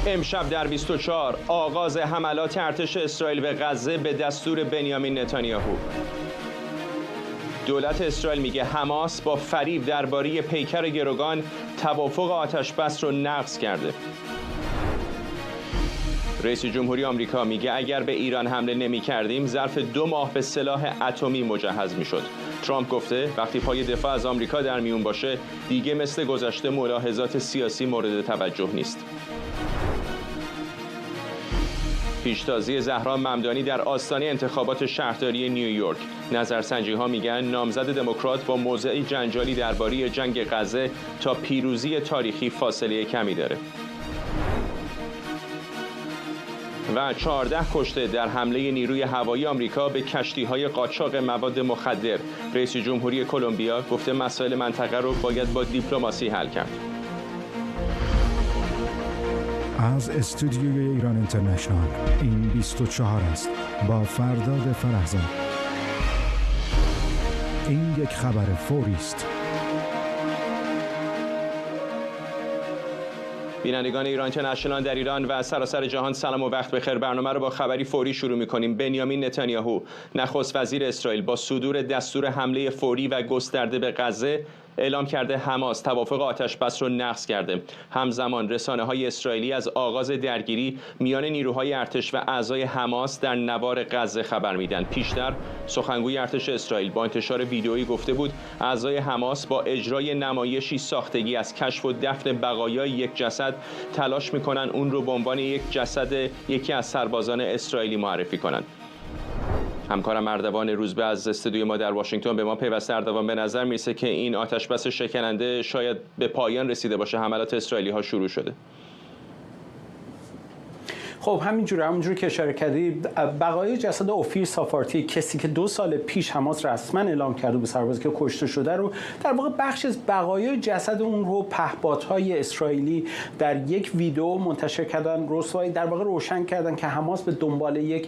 امشب در 24 آغاز حملات ارتش اسرائیل به غزه به دستور بنیامین نتانیاهو. دولت اسرائیل میگه حماس با فریب درباره پیکر گروگان توافق آتش‌بس رو نقض کرده. رئیس جمهوری آمریکا میگه اگر به ایران حمله نمی‌کردیم ظرف 2 ماه به سلاح اتمی مجهز میشد. ترامپ گفته وقتی پای دفاع از آمریکا در میون باشه دیگه مثل گذشته ملاحظات سیاسی مورد توجه نیست. پیشتازی زهرا ممدانی در آستانه انتخابات شهرداری نیویورک. نظرسنجی‌ها میگن نامزد دموکرات با موضعی جنجالی درباره جنگ غزه تا پیروزی تاریخی فاصله کمی داره. و 14 کشته در حمله نیروی هوایی آمریکا به کشتی‌های قاچاق مواد مخدر. رئیس جمهوری کلمبیا گفته مسائل منطقه رو باید با دیپلماسی حل کرد. از استودیوی ایران اینترنشنال این 24 است با فرداد فرهزاد. این یک خبر فوری است. بینندگان ایران اینترنشنال در ایران و سراسر جهان سلام و وقت بخیر. برنامه رو با خبری فوری شروع می‌کنیم. بنیامین نتانیاهو نخست وزیر اسرائیل با صدور دستور حمله فوری و گسترده به غزه اعلام کرده حماس توافق آتش‌بس رو نقض کرده. همزمان رسانه‌های اسرائیلی از آغاز درگیری میان نیروهای ارتش و اعضای حماس در نوار غزه خبر میدن. پیشتر سخنگوی ارتش اسرائیل با انتشار ویدئویی گفته بود اعضای حماس با اجرای نمایشی ساختگی از کشف و دفن بقایای یک جسد تلاش میکنن اون رو به عنوان یک جسد یکی از سربازان اسرائیلی معرفی کنن. همکارم اردوان روزبه از استودیوی ما در واشنگتن به ما پیوسته. اردوان، به نظر میرسه که این آتش‌بس شکننده شاید به پایان رسیده باشه، حملات اسرائیلی ها شروع شده. خب همونجوری که اشاره کردی، بقایای جسد اوفیر سافارتی، کسی که 2 سال پیش حماس رسما اعلام کرده به سربازی که کشته شده رو، در واقع بخش از بقایای جسد اون رو پهپادهای اسرائیلی در یک ویدیو منتشر کردن، رسوایی در واقع روشن کردن که حماس به دنبال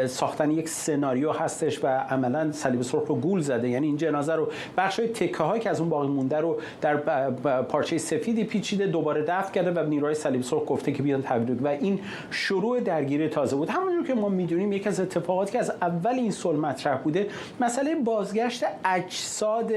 ساختن یک سناریو هستش و عملاً صلیب سرخ رو گول زده. یعنی این جنازه رو بخشای تکه‌هایی که از اون باقی مونده رو در پارچه سفیدی پیچیده، دوباره دفن کرده و نیروهای صلیب سرخ گفته که بیان تحویل. و این شروع درگیری تازه بود. همونجور که ما میدونیم یکی از اتفاقاتی که از اول این صلح مطرح بوده مسئله بازگشت اجساد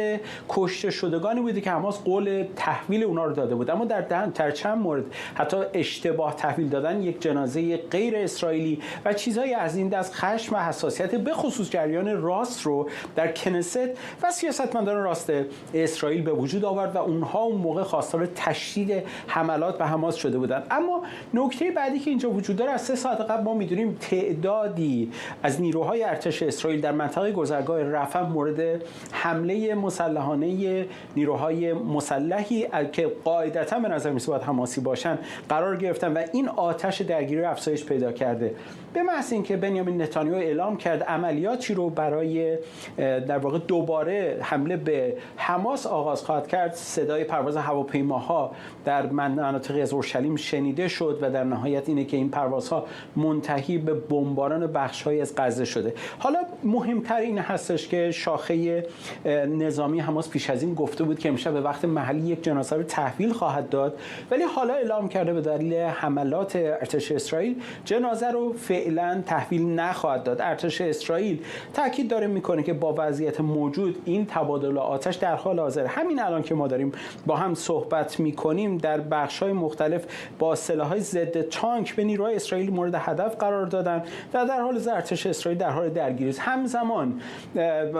کشته شدگانی بوده که حماس قول تحویل اونا رو داده بود، اما در چند مورد حتی اشتباه تحویل دادن یک جنازه غیر اسرائیلی و چیزهای از این دست خشم و حساسیت به خصوص جریان راست رو در کنست و سیاستمداران راست اسرائیل به وجود آورد و اونها اون موقع خواستار تشدید حملات به حماس شده بودند. اما نکته بعدی که اینجا وجود داره، از 3 ساعت قبل ما میدونیم تعدادی از نیروهای ارتش اسرائیل در منطقه گذرگاه رفح مورد حمله مسلحانه نیروهای مسلحی که قاعدتا به نظر میرسه باید حماسی باشن قرار گرفتن و این آتش درگیری افزایش پیدا کرده. به محض اینکه بنیامین نتانیاهو اعلام کرد عملیاتی رو برای در واقع دوباره حمله به حماس آغاز خواهد کرد، صدای پرواز هواپیماها در مناطقی از اورشلیم شنیده شد و در نهایت اینه که این پروازها منتهی به بمباران بخش‌هایی از غزه شده. حالا مهمتر این هستش که شاخه نظامی حماس پیش از این گفته بود که امشب به وقت محلی یک جنازه رو تحویل خواهد داد، ولی حالا اعلام کرده به دلیل حملات ارتش اسرائیل جنازه رو فعلا تحویل نخواهد داد. ارتش اسرائیل تاکید داره میکنه که با وضعیت موجود این تبادل آتش در حال حاضر، همین الان که ما داریم با هم صحبت میکنیم، در بخش‌های مختلف با سلاح‌های ضد تانک به نیروهای اسرائیل مورد هدف قرار دادن و در حال ارتش اسرائیل در حال درگیری است. همزمان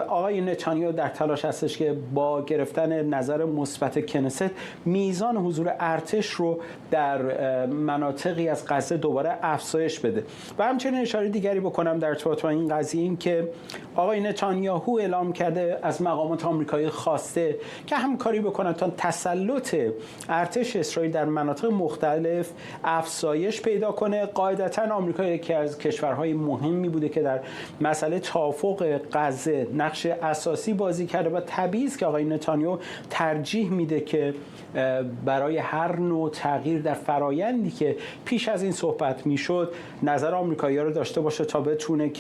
آقای نتانیاهو در تلاش هستش که با گرفتن نظر مثبت کنست میزان حضور ارتش رو در مناطقی از غزه دوباره افزایش بده. و همچنین اشاره دیگری بکنم در ارتباط با این قضیه، این که آقای نتانیاهو اعلام کرده از مقامات آمریکایی خواسته که همکاری بکنن تا تسلط ارتش اسرائیل در مناطق مختلف افزایش پیدا کنه. قاعدتاً آمریکا یکی از کشورهای مهمی بوده که در مسئله توافق غزه نقش اساسی بازی کرده و طبیعی است که آقای نتانیاهو ترجیح میده که برای هر نوع تغییر در فرایندی که پیش از این صحبت میشد نظر آمریکایی‌ها رو داشته باشه تا بتونه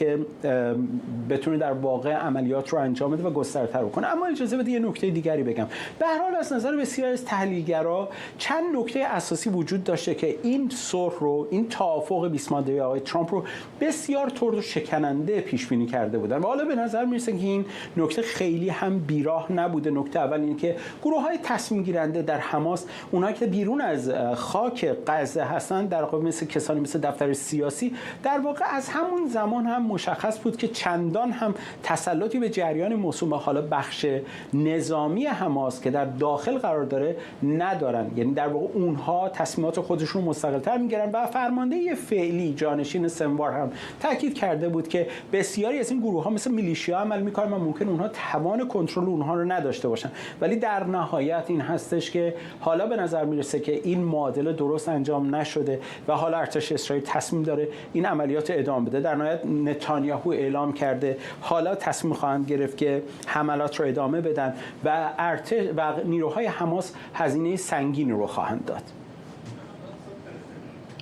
در واقع عملیات رو انجام بده و گسترتر کنه. اما اجازه بدید یه نکته دیگری بگم. به هر حال از نظر بسیاری از تحلیلگرا چند نکته اساسی وجود داشته که این صلح رو، این توافق 20 ماده‌ای آقای ترامپ رو بسیار ترد و شکننده پیش بینی کرده بودن و حالا به نظر میرسه که این نکته خیلی هم بیراه نبوده. نکته اول اینه که گروه‌های تصمیم گیرنده در حماس، اونایی که بیرون از خاک غزه هستن، در واقع مثل کسانی مثل دفتر سیاسی، در واقع از همون زمان هم مشخص بود که چندان هم تسلطی به جریان موسوم و حالا بخش نظامی حماس که در داخل قرار داره ندارن. یعنی در واقع اونها تصمیمات خودشون مستقل‌تر میگیرن و فرمانده فعلی جانشین سموار هم تاکید کرده بود که بسیاری از این گروه‌ها مثل میلیشیا عمل می‌کنن و ممکن اونها توان کنترل اونها رو نداشته باشن، ولی در نهایت این هستش که حالا به نظر میرسه که این معادله درست انجام نشده و حالا ارتش اسرائیل تصمیم داره این عملیات ادامه بده. در نهایت نتانیاهو اعلام کرده حالا تصمیم خواهند گرفت که حملات رو ادامه بدن و ارتش و نیروهای حماس هزینه سنگینی رو خواهند داد.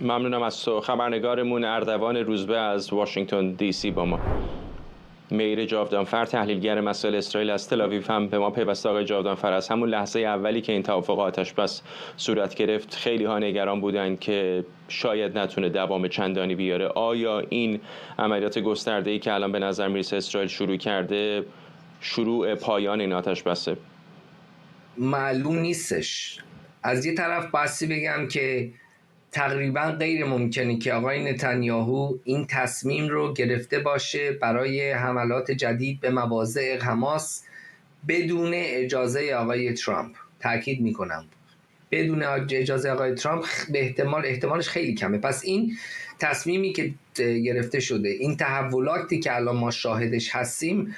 ممنونم از تو. خبرنگارمون اردوان روزبه از واشنگتن دی سی با ما. میر جاودانفر تحلیلگر مسائل اسرائیل از تل آویو هم به ما پیوسته. آقای جاودانفر، از همون لحظه اولی که این توافق آتش‌بس صورت گرفت خیلی ها نگران بودند که شاید نتونه دوام چندانی بیاره. آیا این عملیات گسترده‌ای که الان به نظر میرسه اسرائیل شروع کرده شروع پایان این آتش‌بسه؟ معلوم نیستش. از یه طرف بایستی بگم که تقریبا غیر ممکنه که آقای نتانیاهو این تصمیم رو گرفته باشه برای حملات جدید به مواضع حماس بدون اجازه آقای ترامپ. تاکید میکنم بدون اجازه آقای ترامپ احتمالش خیلی کمه. پس این تصمیمی که گرفته شده، این تحولاتی که الان ما شاهدش هستیم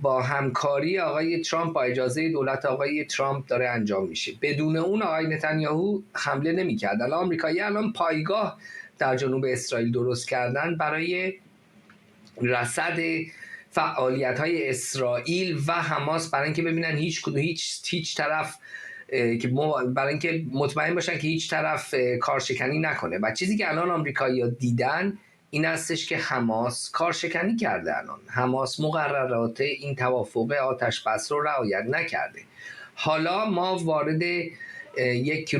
با همکاری آقای ترامپ، با اجازه دولت آقای ترامپ داره انجام میشه. بدون اون آقای نتانیاهو حمله نمی‌کرد. الان آمریکایی پایگاه در جنوب اسرائیل درست کردن برای رصد فعالیت‌های اسرائیل و حماس، برای اینکه ببینن هیچ طرف که برای اینکه مطمئن باشن که هیچ طرف کارشکنی نکنه. و چیزی که الان آمریکایی‌ها دیدن این هستش که حماس کارشکنی کرده. الان حماس مقررات این توافق آتش بس رو رعایت نکرده. حالا ما وارد یک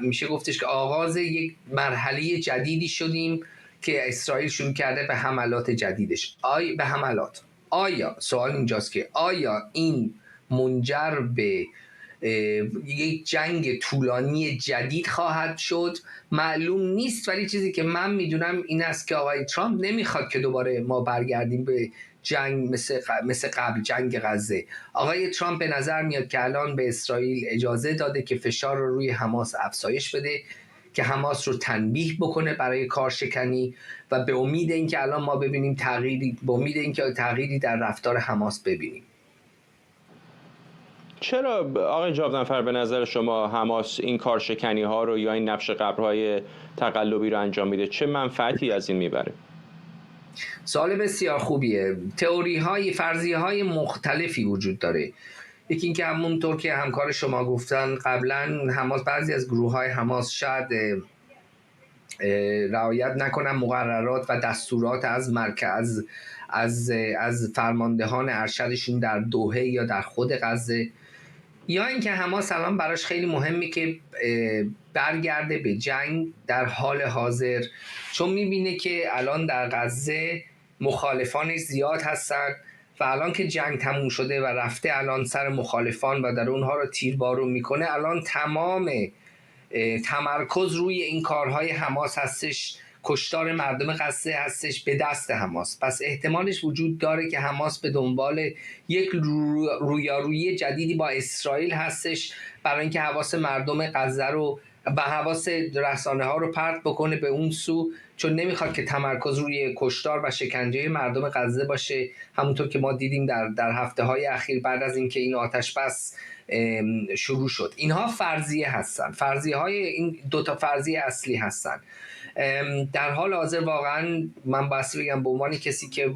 میشه گفتش که آغاز یک مرحله جدیدی شدیم که اسرائیل شروع کرده به حملات جدیدش. آیا سوال اینجاست که آیا این منجر به یک جنگ طولانی جدید خواهد شد؟ معلوم نیست، ولی چیزی که من میدونم این است که آقای ترامپ نمیخواد که دوباره ما برگردیم به جنگ مثل قبل، جنگ غزه. آقای ترامپ به نظر میاد که الان به اسرائیل اجازه داده که فشار رو روی حماس افزایش بده، که حماس رو تنبیه بکنه برای کارشکنی و به امید اینکه الان ما ببینیم تغییری در رفتار حماس ببینیم. چرا آقای جاودانفر به نظر شما حماس این کارشکنی ها رو یا این نبش قبرهای تقلبی رو انجام میده؟ چه منفعتی از این میبره؟ سوال بسیار خوبیه. فرضیه های مختلفی وجود داره. یکی اینکه همونطور که همکار شما گفتن قبلا حماس، بعضی از گروه های حماس شاید رعایت نکنن مقررات و دستورات از مرکز از فرماندهان ارشدشون در دوحه یا در خود غزه، یا اینکه حماس الان براش خیلی مهمه که برگرده به جنگ در حال حاضر، چون میبینه که الان در غزه مخالفانش زیاد هستن و الان که جنگ تموم شده و رفته الان سر مخالفان و در اونها رو تیربارون میکنه، الان تمام تمرکز روی این کارهای حماس هستش، کشتار مردم غزه هستش به دست حماس. پس احتمالش وجود داره که حماس به دنبال یک رویارویی جدیدی با اسرائیل هستش برای اینکه حواس مردم غزه رو و حواس رسانه ها رو پرت بکنه به اون سو، چون نمیخواد که تمرکز روی کشتار و شکنجه مردم غزه باشه، همونطور که ما دیدیم در هفته های اخیر بعد از اینکه این آتش بس شروع شد. اینها فرضیه هستن، فرضیه های این دوتا فرضیه اصلی هستن. در حال حاضر واقعا من بایستی بگم به عنوان کسی که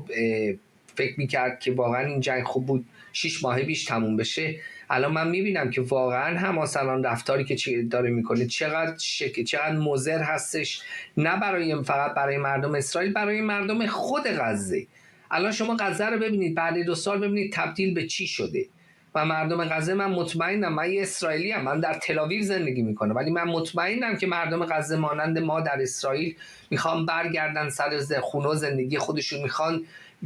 فکر میکرد که واقعا این جنگ خوب بود 6 ماه پیش تموم بشه، الان من میبینم که واقعا حماس الان رفتاری که داره میکنه چقدر مضر هستش، نه فقط برای مردم اسرائیل، برای مردم خود غزه. الان شما غزه رو ببینید بعد 2 سال، ببینید تبدیل به چی شده. و مردم غزه، من مطمئنم، من یه اسرائیلی ام، من در تل‌آویو زندگی میکنم، ولی من مطمئنم که مردم غزه مانند ما در اسرائیل میخوان برگردن سر خونه و زندگی خودشون، میخوان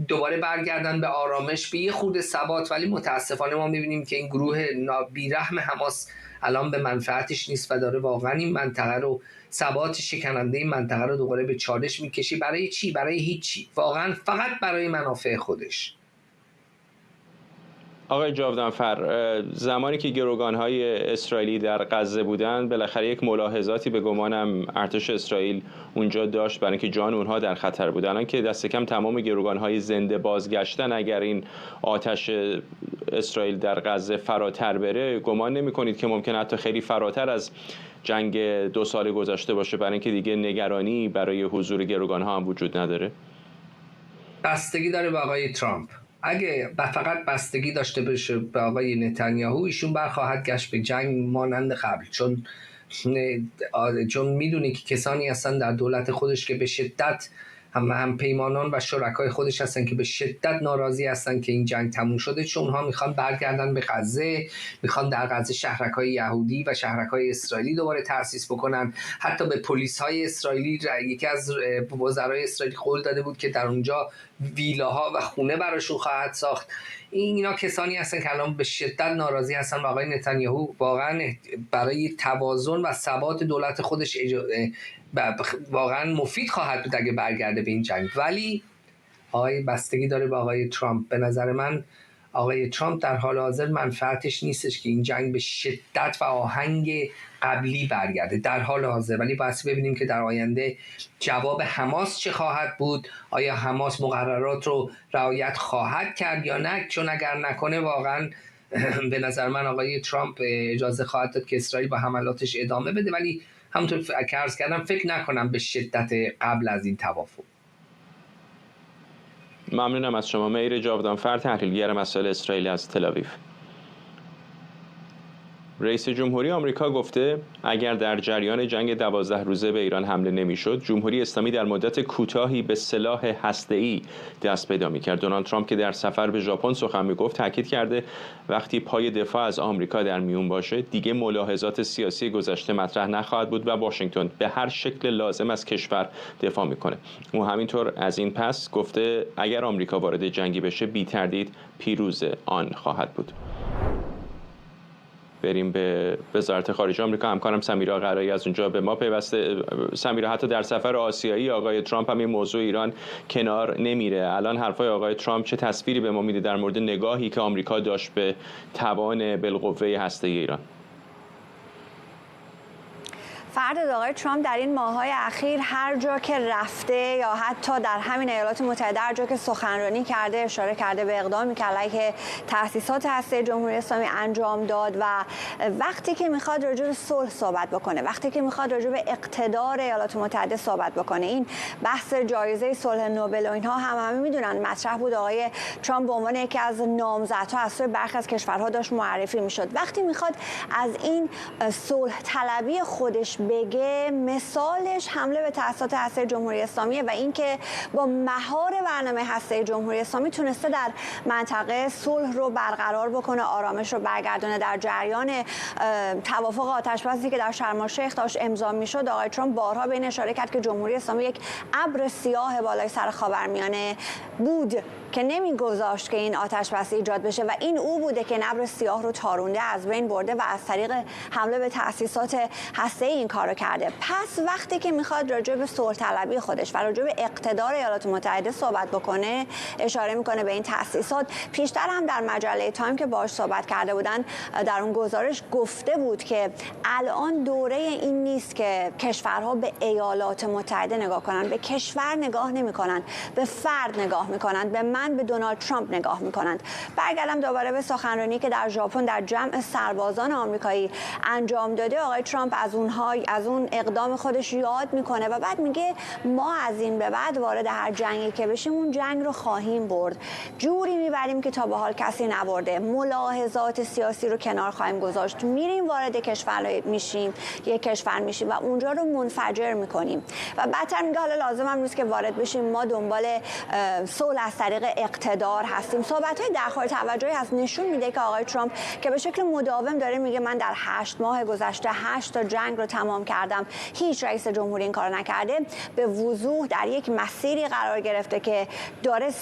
دوباره برگردن به آرامش، به یه خورده ثبات. ولی متاسفانه ما میبینیم که این گروه بیرحم حماس الان به منفعتش نیست و داره واقعا این منطقه رو، ثبات شکننده این منطقه رو دوباره به چالش میکشی. برای چی؟ برای هیچی، واقعا فقط برای منافع خودش. آقای جاودانفر، زمانی که گروگان‌های اسرائیلی در غزه بودند، بالاخره یک ملاحظاتی به گمانم ارتش اسرائیل اونجا داشت برای اینکه جان اونها در خطر بود. الان که دست کم تمام گروگان‌های زنده بازگشتن، اگر این آتش اسرائیل در غزه فراتر بره، گمان نمی‌کنید که ممکن حتی خیلی فراتر از جنگ 2 سال گذشته باشه، برای اینکه دیگه نگرانی برای حضور گروگان‌ها هم وجود نداره؟ بستگی داره به آقای ترامپ. اگه فقط بستگی داشته باشه به آقای نتانیاهو، ایشون برخواهد گشت به جنگ مانند قبل، چون میدونه که کسانی هستن در دولت خودش که به شدت هم پیمانان و شرکای خودش هستن که به شدت ناراضی هستن که این جنگ تموم شده، چون اونها میخوان برگردن به غزه، میخوان در غزه شهرک‌های یهودی و شهرک‌های اسرائیلی دوباره تأسیس بکنن. حتی به پلیس‌های اسرائیلی، یکی از وزرای اسرائیلی قول داده بود که در اونجا ویلاها و خونه براشون خواهد ساخت. اینا کسانی هستن که الان به شدت ناراضی هستن و آقای نتانیاهو واقعا برای توازن و ثبات دولت خودش واقعا مفید خواهد بود اگه برگرده به این جنگ. ولی بستگی داره به آقای ترامپ. به نظر من آقای ترامپ در حال حاضر منفعتش نیستش که این جنگ به شدت و آهنگ قبلی برگرده در حال حاضر، ولی بس ببینیم که در آینده جواب حماس چه خواهد بود. آیا حماس مقررات رو رعایت خواهد کرد یا نه؟ چون اگر نکنه واقعا به نظر من آقای ترامپ اجازه خواهد داد که اسرائیل با حملاتش ادامه بده، ولی همونطور که عرض کردم فکر نکنم به شدت قبل از این توافق. ممنونم از شما. مهیر جاودانفر، تحلیلگر مسائل اسرائیل از تل‌آویو. رئیس جمهوری آمریکا گفته اگر در جریان جنگ 12 روزه به ایران حمله نمی‌شد، جمهوری اسلامی در مدت کوتاهی به سلاح هسته‌ای دست پیدا می‌کرد. دونالد ترامپ که در سفر به ژاپن سخن می‌گفت، تاکید کرده وقتی پای دفاع از آمریکا در میون باشه، دیگه ملاحظات سیاسی گذشته مطرح نخواهد بود و واشنگتن به هر شکل لازم از کشور دفاع می‌کنه. او همینطور از این پس گفته اگر آمریکا وارد جنگی بشه، بی‌تردید پیروز آن خواهد بود. بریم به وزارت خارجه آمریکا. همکارم سمیرا قرایی از اونجا به ما پیوسته. سمیرا، حتی در سفر آسیایی آقای ترامپ هم این موضوع ایران کنار نمیره. الان حرفای آقای ترامپ چه تصویری به ما میده در مورد نگاهی که آمریکا داشت به توان بالقوه هسته‌ای ایران؟ فرد آقای ترامپ در این ماه‌های اخیر هر جا که رفته یا حتی در همین ایالات متحده هر جا که سخنرانی کرده اشاره کرده به اقدامی که علیه تأسیسات هسته جمهوری اسلامی انجام داد و وقتی که میخواد راجع به صلح صحبت بکنه، وقتی که میخواد راجع به اقتدار ایالات متحده صحبت بکنه، این بحث جایزه صلح نوبل و اینها همه میدونن مطرح بود. آقای ترامپ به عنوان یکی از نامزدها از سوی برخی از کشورها داشت معرفی میشد. وقتی میخواد از این صلح طلبی خودش بگه، مثالش حمله به تأسیسات هسته جمهوری اسلامی و اینکه با مهار برنامه هسته جمهوری اسلامی تونسته در منطقه صلح رو برقرار بکنه، آرامش رو برگردونه. در جریان توافق آتش‌بسی که در شرم الشیخ داشت امضا میشد، آقای ترامپ بارها به این اشاره کرد که جمهوری اسلامی یک ابر سیاه بالای سر خاورمیانه بود که نمیگذاشت که این آتش‌بسی ایجاد بشه و این او بوده که ابر سیاه رو تارونده، از بین برده و از طریق حمله به تأسیسات هسته این کارو کرده. پس وقتی که میخواد راجع به صلح طلبی خودش و راجع به اقتدار ایالات متحده صحبت بکنه، اشاره میکنه به این تأسیسات. پیشتر هم در مجله تایم که باهاش صحبت کرده بودن، در اون گزارش گفته بود که الان دوره این نیست که کشورها به ایالات متحده نگاه کنن، به کشور نگاه نمی‌کنن، به فرد نگاه می‌کنن، به من، به دونالد ترامپ نگاه می‌کنن. برگردم دوباره به سخنرانی که در ژاپن در جمع سربازان آمریکایی انجام داده. آقای ترامپ از اون اقدام خودش یاد میکنه و بعد میگه ما از این به بعد وارد هر جنگی که بشیم اون جنگ رو خواهیم برد، جوری میبریم که تا به حال کسی نبرده، ملاحظات سیاسی رو کنار خواهیم گذاشت، میریم وارد کشور میشیم، یک کشور میشیم و اونجا رو منفجر میکنیم. و بعدتر میگه حالا لازم هم نیست که وارد بشیم، ما دنبال صلح از طریق اقتدار هستیم. صحبت‌های درخور توجهی هست، نشون میده که آقای ترامپ که به شکل مداوم داره میگه من در 8 ماه گذشته 8 تا جنگ رو تمام کردم، هیچ رئیس جمهوری این کار نکرده، به وضوح در یک مسیری قرار گرفته که داره 100%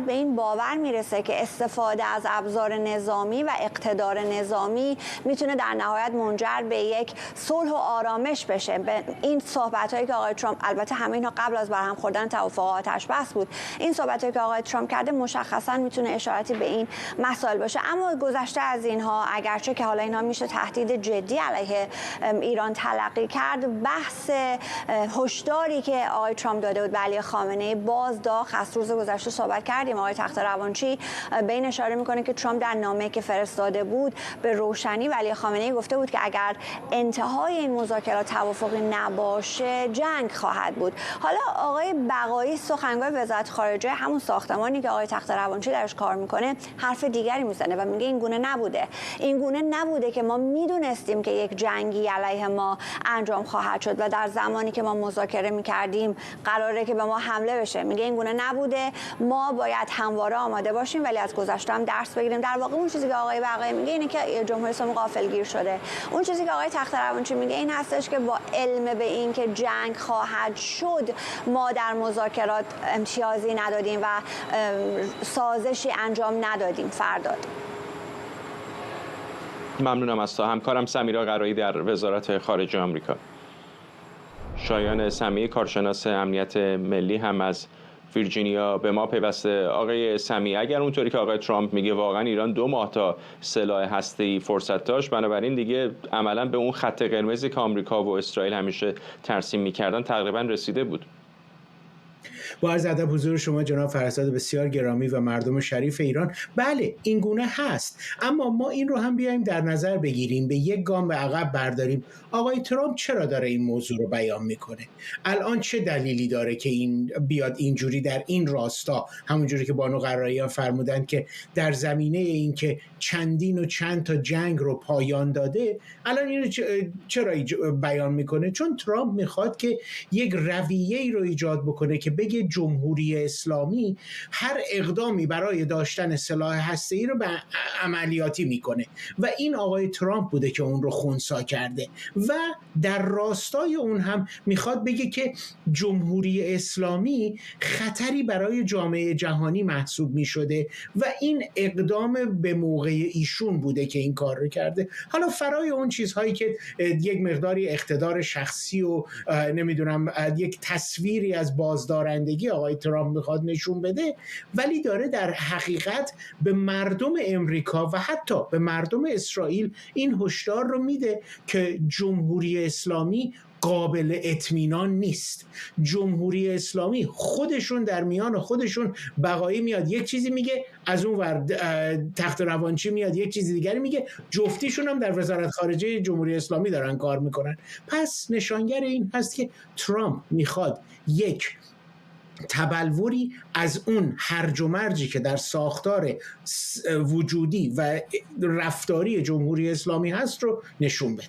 به این باور میرسه که استفاده از ابزار نظامی و اقتدار نظامی میتونه در نهایت منجر به یک صلح و آرامش بشه. به این صحبت‌هایی که آقای ترامپ، البته همه اینا قبل از برهم خوردن توافق آتش بس بود، این صحبت‌هایی که آقای ترامپ کرده مشخصاً میتونه اشاراتی به این مسائل باشه. اما گذشته از اینها، اگرچه که حالا اینها میشه تهدید جدی علیه ایران تلقی کرد، بحث هشداری که آقای ترامپ داده بود به علی خامنه‌ای باز داغ است. روز گذشته صحبت کردیم، آقای تخت روانچی به این اشاره میکنه که ترامپ در نامه‌ای که فرستاده بود به روشنی و علی خامنه‌ای گفته بود که اگر انتهای این مذاکرات توافقی نباشه جنگ خواهد بود. حالا آقای بقایی سخنگوی وزارت خارجه همون ساختمانی که آقای تخت روانچی درش کار میکنه حرف دیگری میزنه و میگه این گونه نبوده، این گونه نبوده که ما میدونستیم که یک جنگی علیه ما انجام خواهد شد و در زمانی که ما مذاکره میکردیم قراره که به ما حمله بشه. میگه این گونه نبوده، ما باید همواره آماده باشیم ولی از گذشته هم درس بگیریم. در واقع اون چیزی که آقای بقایی میگه اینه که جمهوری اسلامی غافلگیر شده. اون چیزی که آقای تخت روانچی میگه این هستش که با علم به این که جنگ خواهد شد ما در مذاکرات امتیازی ندادیم و سازشی انجام ندادیم. فرداد ممنونم از تو همکارم سمیرا قرایی در وزارت خارجه آمریکا. شایان سمیعی کارشناس امنیت ملی هم از ویرجینیا به ما پیوسته. آقای سمیعی، اگر اونطوری که آقای ترامپ میگه واقعا ایران 2 ماه تا سلاح هسته‌ای فرصت داشت، بنابراین دیگه عملا به اون خط قرمزی که آمریکا و اسرائیل همیشه ترسیم میکردن تقریبا رسیده بود. با عرض ادب حضور شما جناب فرزاد بسیار گرامی و مردم شریف ایران، بله این گونه هست، اما ما این رو هم بیایم در نظر بگیریم، به یک گام به عقب برداریم. آقای ترامپ چرا داره این موضوع رو بیان میکنه؟ الان چه دلیلی داره که این بیاد اینجوری در این راستا، همونجوری که بانو قراییان فرمودن که در زمینه این که چندین و چند تا جنگ رو پایان داده، الان اینو چرا بیان میکنه؟ چون ترامپ میخواد که یک رویه‌ای رو ایجاد بکنه که بگه جمهوری اسلامی هر اقدامی برای داشتن سلاح هسته‌ای رو به عملیاتی میکنه و این آقای ترامپ بوده که اون رو خنثی کرده و در راستای اون هم میخواد بگه که جمهوری اسلامی خطری برای جامعه جهانی محسوب میشده و این اقدام به موقع ایشون بوده که این کار رو کرده. حالا فرای اون چیزهایی که یک مقداری اقتدار شخصی و نمیدونم یک تصویری از بازدارندگی آقای ترامپ میخواد نشون بده، ولی داره در حقیقت به مردم امریکا و حتی به مردم اسرائیل این هشدار رو میده که جمهوری اسلامی قابل اطمینان نیست. جمهوری اسلامی خودشون در میان خودشون، بقایی میاد یک چیزی میگه، از اون ور تخت روانچی میاد یک چیزی دیگری میگه، جفتیشون هم در وزارت خارجه جمهوری اسلامی دارن کار میکنن. پس نشانگر این هست که ترامپ میخواد یک تبلوری از اون هرج و مرجی که در ساختار وجودی و رفتاری جمهوری اسلامی هست رو نشون بده.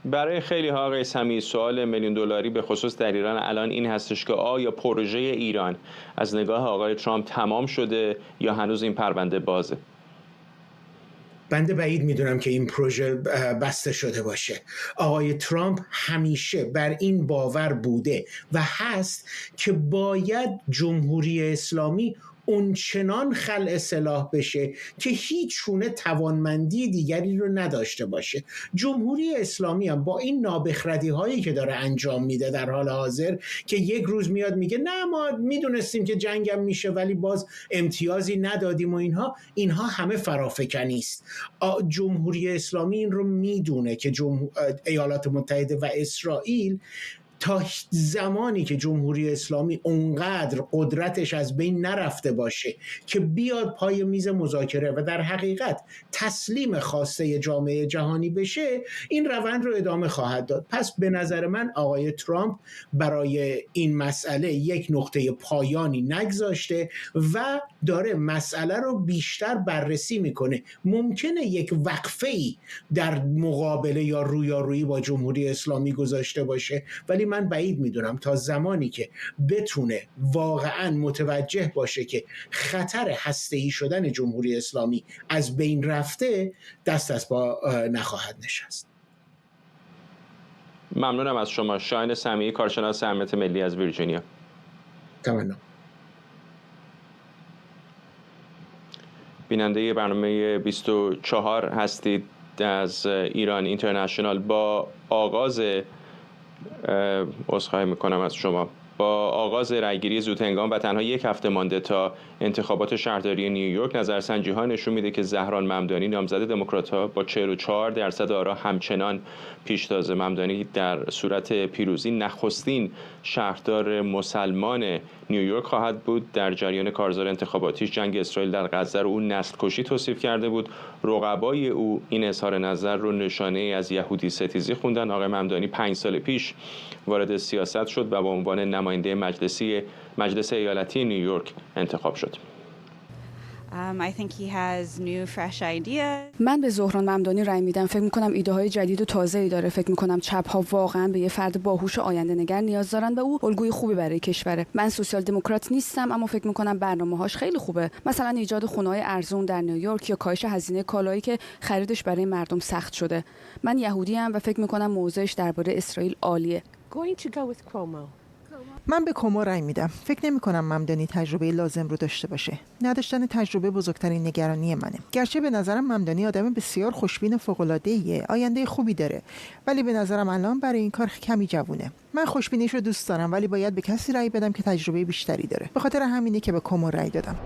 برای خیلی ها آقای سمیعی سوال میلیون دلاری به خصوص در ایران الان این هستش که آیا پروژه ایران از نگاه آقای ترامپ تمام شده یا هنوز این پرونده بازه؟ بنده بعید میدونم که این پروژه بسته شده باشه. آقای ترامپ همیشه بر این باور بوده و هست که باید جمهوری اسلامی اونچنان خلع سلاح بشه که هیچ گونه توانمندی دیگری رو نداشته باشه. جمهوری اسلامی هم با این نابخردی هایی که داره انجام میده در حال حاضر، که یک روز میاد میگه نه ما میدونستیم که جنگم میشه ولی باز امتیازی ندادیم و اینها همه فرافکنی است. جمهوری اسلامی این رو میدونه که ایالات متحده و اسرائیل تا زمانی که جمهوری اسلامی اونقدر قدرتش از بین نرفته باشه که بیاد پای میز مذاکره و در حقیقت تسلیم خواسته جامعه جهانی بشه، این روند رو ادامه خواهد داد. پس به نظر من آقای ترامپ برای این مسئله یک نقطه پایانی نگذاشته و داره مسئله رو بیشتر بررسی میکنه. ممکنه یک وقفه‌ای در مقابله یا رویارویی با جمهوری اسلامی گذاشته باشه، ولی من بعید میدونم تا زمانی که بتونه واقعا متوجه باشه که خطر هسته‌ای شدن جمهوری اسلامی از بین رفته، دست از پا نخواهد نشست. ممنونم از شما. شاهین سمیعی، کارشناس امنیت ملی از ویرجینیا. تمام. بیننده برنامه 24 هستید از ایران اینترنشنال. با آغاز عذرخواهی میکنم از شما، با آغاز رأیگیری زودهنگام و تنها یک هفته مانده تا انتخابات شهرداری نیویورک، نظرسنجی‌ها نشون میده که زهران ممدانی نامزد دموکرات‌ها با 44% آرا همچنان پیشتازه. ممدانی در صورت پیروزی نخستین شهردار مسلمان نیویورک خواهد بود. در جریان کارزار انتخاباتیش جنگ اسرائیل در غزه رو اون نسل کشی توصیف کرده بود. رقبای او این اظهار نظر رو نشانه از یهودی ستیزی خوندن. آقای ممدانی 5 سال پیش وارد سیاست شد و به عنوان نماینده مجلس ایالتی نیویورک انتخاب شد. من به زهران ممدانی رأی میدم. فکر میکنم ایده های جدید و تازه‌ای داره. فکر میکنم چپ ها واقعا به یه فرد باهوش و آینده نگر نیاز دارن و او الگوی خوبی برای کشوره. من سوسیال دموکرات نیستم، اما فکر میکنم برنامه‌هاش خیلی خوبه. مثلا ایجاد خونه‌های ارزون در نیویورک یا کاهش هزینه کالایی که خریدش برای مردم سخت شده. من یهودی ام و فکر میکنم موضعش درباره اسرائیل عالیه. من به کومو رأی میدم. فکر نمی کنم ممدانی تجربه لازم رو داشته باشه. نداشتن تجربه بزرگترین نگرانی منه. گرچه به نظرم ممدانی آدم بسیار خوشبین و فوق‌العاده‌ایه، آینده خوبی داره، ولی به نظرم الان برای این کار کمی جوونه. من خوشبینیش رو دوست دارم، ولی باید به کسی رأی بدم که تجربه بیشتری داره. به خاطر همینه که به کومو رأی دادم.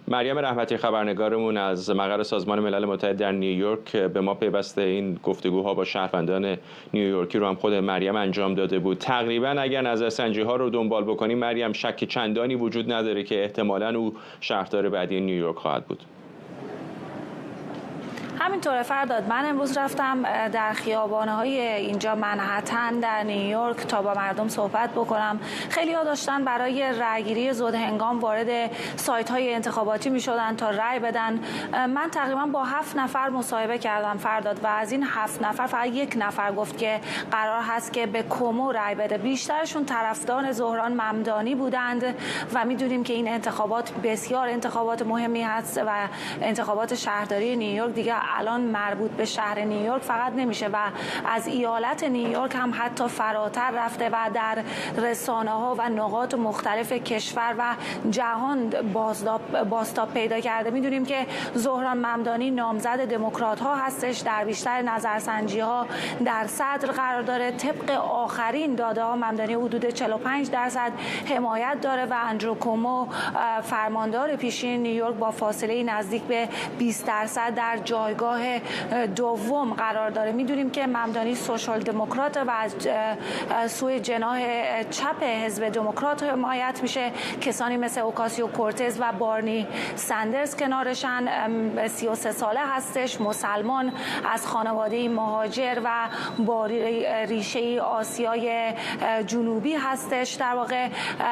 مریم رحمتی، خبرنگارمون از مقر سازمان ملل متحد در نیویورک، به ما پیوسته این گفتگوها با شهروندان نیویورکی رو هم خود مریم انجام داده بود. تقریبا اگر نظرسنجی‌ها رو دنبال بکنیم مریم، شک چندانی وجود نداره که احتمالاً او شهردار بعدی نیویورک خواهد بود. همینطوره فرداد. من امروز رفتم در خیابان‌های اینجا منهتن در نیویورک تا با مردم صحبت بکنم. خیلی‌ها داشتن برای رأیگیری زودهنگام وارد سایت‌های انتخاباتی می‌شدن تا رأی بدن. من تقریبا با 7 نفر مصاحبه کردم فرداد و از این 7 نفر فقط 1 نفر گفت که قرار هست که به کومو رأی بده. بیشترشون طرفدار زهران ممدانی بودند و می‌دونیم که این انتخابات بسیار انتخابات مهمی هست و انتخابات شهرداری نیویورک دیگه الان مربوط به شهر نیویورک فقط نمیشه و از ایالت نیویورک هم حتی فراتر رفته و در رسانه‌ها و نقاط مختلف کشور و جهان بازتاب پیدا کرده. میدونیم که زهران ممدانی نامزد دموکرات‌ها هستش، در بیشتر نظرسنجی‌ها در صدر قرار داره. طبق آخرین داده‌ها ممدانی حدود 45% حمایت داره و اندرو کومو فرماندار پیشین نیویورک با فاصله نزدیک به 20% در جایگاه دوم قرار داره. میدونیم که ممدانی سوشال دموکرات و از سوی جناح چپ حزب دموکرات حمایت میشه. کسانی مثل اوکاسیو کورتز و بارنی سندرز کنارشن. 33 ساله هستش، مسلمان، از خانواده مهاجر و با ریشه آسیای جنوبی هستش. در واقع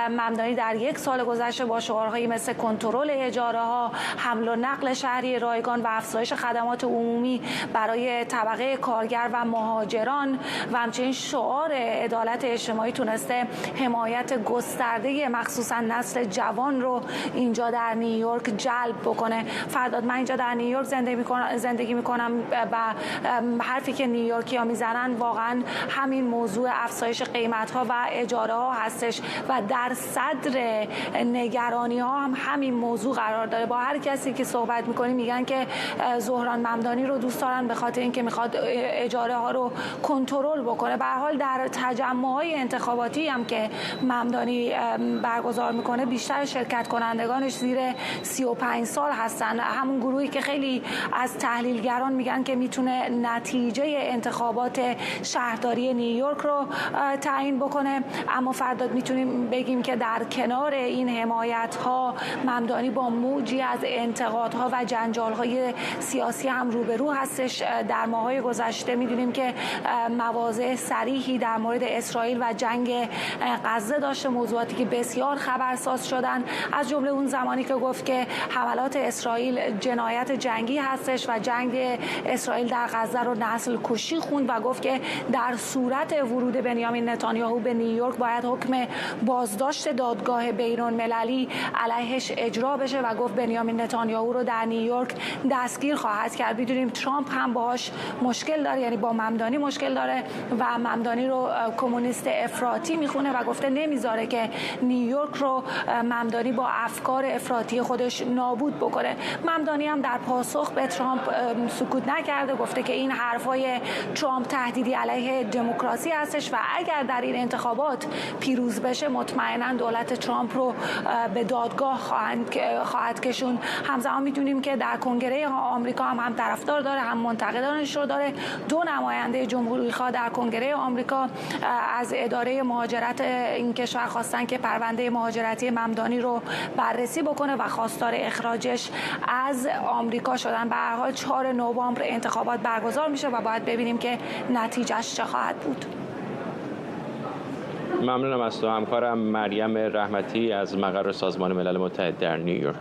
ممدانی در 1 سال گذشته با شعارهایی مثل کنترل اجاره ها، حمل و نقل شهری رایگان و افزایش خدمات خدمات عمومی برای طبقه کارگر و مهاجران و همچنین شعار عدالت اجتماعی تونسته حمایت گسترده مخصوصا نسل جوان رو اینجا در نیویورک جلب بکنه. فرداد من اینجا در نیویورک زندگی میکنم و حرفی که نیویورکی‌ها میزنن واقعا همین موضوع افزایش قیمت‌ها و اجاره ها هستش و در صدر نگرانی ها هم همین موضوع قرار داره. با هر کسی که صحبت میکنیم میگن که زهران ممدانی رو دوست دارن به خاطر اینکه میخواد اجاره ها رو کنترل بکنه. به هر حال در تجمع‌های انتخاباتی هم که ممدانی برگزار میکنه بیشتر شرکت کنندگانش زیر 35 سال هستن، همون گروهی که خیلی از تحلیلگران میگن که میتونه نتیجه انتخابات شهرداری نیویورک رو تعیین بکنه. اما فرداد میتونیم بگیم که در کنار این حمایت ها ممدانی با موجی از انتقادها و جنجال های سیاسی هم روبرو هستش. در ماه‌های گذشته میدونیم که مواضع صریحی در مورد اسرائیل و جنگ غزه داشته، موضوعاتی که بسیار خبرساز شدن، از جمله اون زمانی که گفت که حملات اسرائیل جنایت جنگی هستش و جنگ اسرائیل در غزه رو نسل کشی خوند و گفت که در صورت ورود بنیامین نتانیاهو به نیویورک باید حکم بازداشت دادگاه بین‌المللی علیهش اجرا بشه و گفت بنیامین نتانیاهو رو در نیویورک دستگیر خواهد کرد. می‌دونیم ترامپ هم باهاش مشکل داره، یعنی با ممدانی مشکل داره و ممدانی رو کمونیست افراطی میخونه و گفته نمیذاره که نیویورک رو ممدانی با افکار افراطی خودش نابود بکنه. ممدانی هم در پاسخ به ترامپ سکوت نکرده، گفته که این حرفای ترامپ تهدیدی علیه دموکراسی هستش و اگر در این انتخابات پیروز بشه مطمئنا دولت ترامپ رو به دادگاه خواهد کشون. همزمان میدونیم که در کنگره آمریکا هم طرفدار داره هم منتقدانش رو داره. دو نماینده جمهوری‌خواه در کنگره آمریکا از اداره مهاجرت این کشور خواستن که پرونده مهاجرتی ممدانی رو بررسی بکنه و خواستار اخراجش از آمریکا شدن. به هر حال 4 نوامبر انتخابات برگزار میشه و باید ببینیم که نتیجهش چه خواهد بود. ممنونم از تو همکارم مریم رحمتی از مقر سازمان ملل متحد در نیویورک.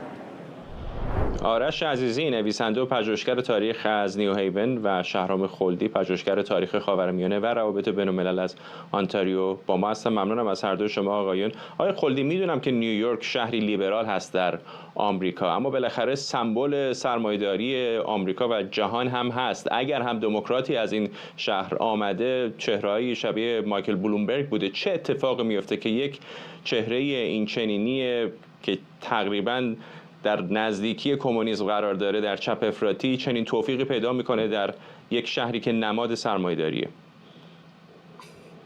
آرش عزیزی نویسنده و پژوهشگر تاریخ از نیو هیون و شهرام خلدی پژوهشگر تاریخ خاورمیانه و روابط بین‌الملل از آنتاریو با ما هستن. ممنونم از هر دو شما آقایون. آقای خلدی، میدونم که نیویورک شهری لیبرال هست در آمریکا، اما بالاخره سمبل سرمایه‌داری آمریکا و جهان هم هست. اگر هم دموکراتی از این شهر آمده، چهره‌ای شبیه مایکل بلومبرگ بوده، چه اتفاقی میفته که یک چهره این چنینی که تقریباً در نزدیکی کمونیسم قرار داره، در چپ افراطی، چنین توفیقی پیدا میکنه در یک شهری که نماد سرمایه‌داریه؟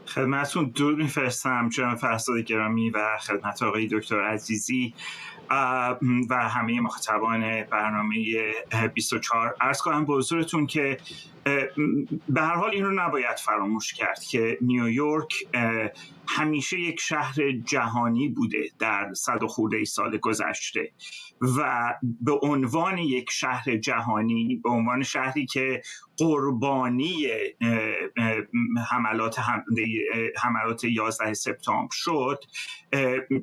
خدمتتون درود می‌فرستم جناب فرزاد گرامی و خدمت آقای دکتر عزیزی و همه مخاطبان برنامه 24. عرض کنم به حضورتون که به هر حال این رو نباید فراموش کرد که نیویورک همیشه یک شهر جهانی بوده در 100 و خورده سال گذشته و به عنوان یک شهر جهانی، به عنوان شهری که قربانی حملات 11 سپتامبر شد،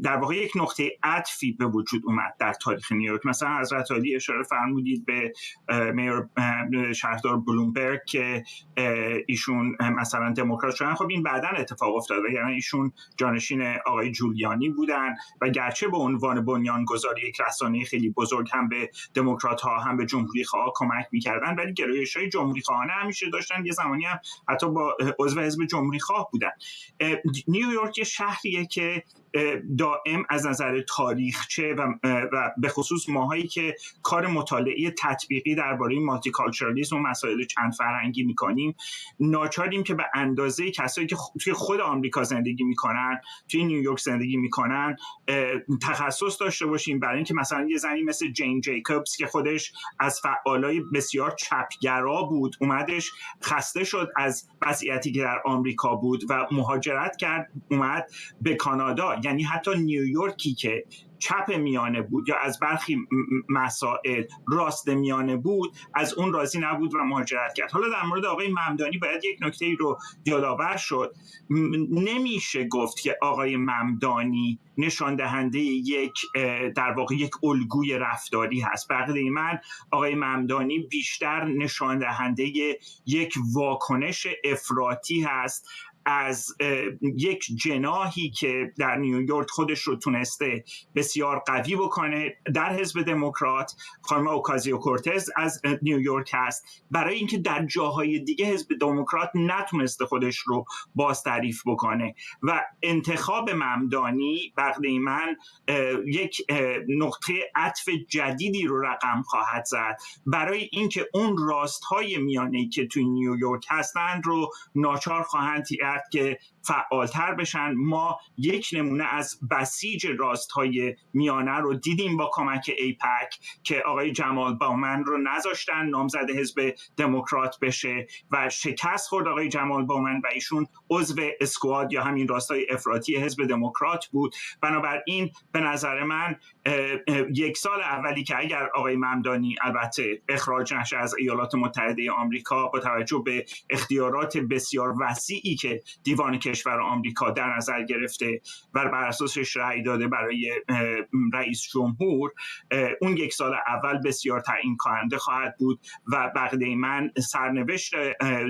در واقع یک نقطه عطفی به وجود اومد در تاریخ نیویورک. مثلا حضرت عالی اشاره فرمودید به میور شهردار بلومبرگ که ایشون مثلا دموکرات شدن. خب این بعداً اتفاق افتاد، یعنی ایشون جانشین آقای جولیانی بودن و گرچه به عنوان بنیانگذار یک رسانه خیلی بزرگ هم به دموکرات ها هم به جمهوری خواه کمک می‌کردن، ولی گرایش‌های جمهوری خواهانه همیشه داشتن. یه زمانی هم حتی با عضو حزب جمهوری خواه بودن. نیویورک شهریه که دائم از نظر تاریخچه و به خصوص ماهایی که کار مطالعه تطبیقی درباره مالتیکالچرالیسم و مسائل چند فرهنگی میکنیم، ناچاریم که به اندازه کسایی که توی خود آمریکا زندگی میکنن، توی نیویورک زندگی میکنن، تخصص داشته باشیم. برای اینکه مثلا یه زنی مثل جین جیکوبز که خودش از فعالای بسیار چپگرا بود، اومدش خسته شد از وضعیتی که در آمریکا بود و مهاجرت کرد، اومد به کانادا. یعنی حتی نیویورکی که چپ میانه بود یا از برخی مسائل راست میانه بود، از اون راضی نبود و مهاجرت کرد. حالا در مورد آقای ممدانی باید یک نکته رو یادآور شد. نمیشه گفت که آقای ممدانی نشان دهنده در واقع یک الگوی رفتاری هست. بقیه من آقای ممدانی بیشتر نشان دهنده یک واکنش افراطی هست از یک جناحی که در نیویورک خودش رو تونسته بسیار قوی بکنه. در حزب دموکرات خانم اوکازیو کورتز از نیویورک هست، برای اینکه در جاهای دیگه حزب دموکرات نتونسته خودش رو باز تعریف بکنه و انتخاب ممدانی بقیه من یک نقطه عطف جدیدی رو رقم خواهد زد برای اینکه اون راستهای میانه‌ای که توی نیویورک هستند رو ناچار خواهند که فعالتر بشن. ما یک نمونه از بسیج راستهای میانه رو دیدیم با کمک ایپک که آقای جمال باومن رو نذاشتن نامزد حزب دموکرات بشه و شکست خورد آقای جمال باومن و ایشون عضو اسکواد یا همین راستای افراطی حزب دموکرات بود. بنابراین به نظر من یک سال اولی که اگر آقای ممدانی البته اخراج نشه از ایالات متحده آمریکا با توجه به اختیارات بسیار وسیعی که دیوان کشور آمریکا در نظر گرفته و بر اساسش رأی داده برای رئیس جمهور، اون یک سال اول بسیار تعیین کننده خواهد بود و بقیه من سرنوشت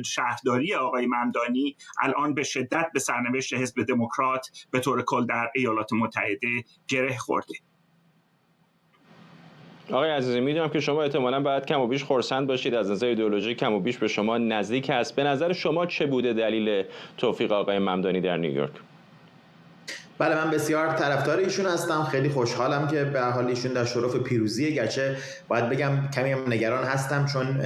شهرداری آقای ممدانی الان به شدت به سرنوشت حزب دموکرات به طور کل در ایالات متحده گره خورده. آقای عزیزی، میدونم که شما احتمالاً باید کم و بیش خرسند باشید، از نظر ایدئولوژی کم و بیش به شما نزدیک است. به نظر شما چه بوده دلیل توفیق آقای ممدانی در نیویورک؟ بله، من بسیار طرفدار ایشون هستم. خیلی خوشحالم که به هر حال ایشون در شرف پیروزی، گرچه باید بگم کمی هم نگران هستم چون